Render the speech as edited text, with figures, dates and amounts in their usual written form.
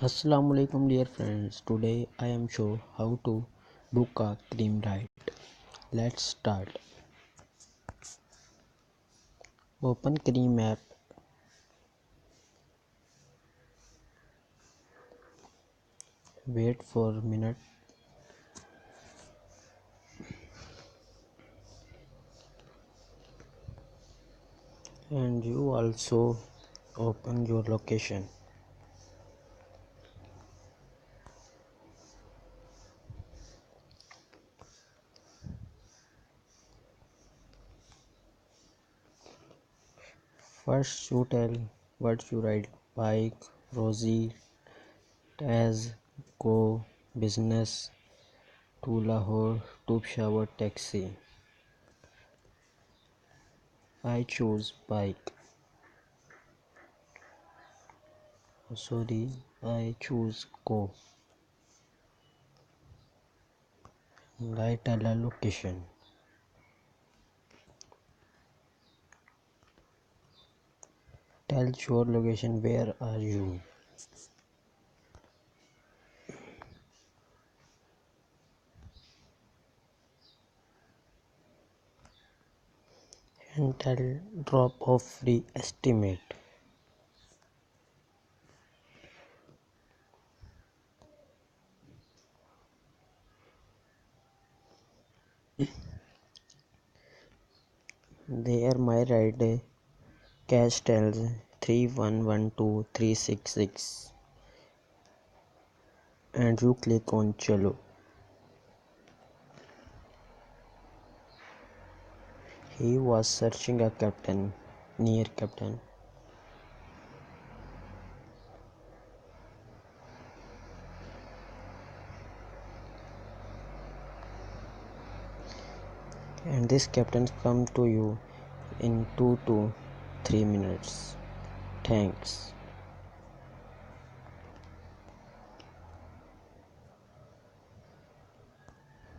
Assalamu alaikum dear friends. Today I am show how to book a Careem ride. Let's start. Open Careem app. Wait for a minute and you also open your location. First you tell what you ride: bike, Rosie, Taz, Go, business, to Lahore, tube shower, taxi. I choose bike. I choose Go. Write a location. Tell your location. Where are you? And tell drop off free estimate. There my ride cash tells 3112366 and you click on Chalo. He was searching a captain near captain. And this captain come to you in 2 to 3 minutes. Thanks.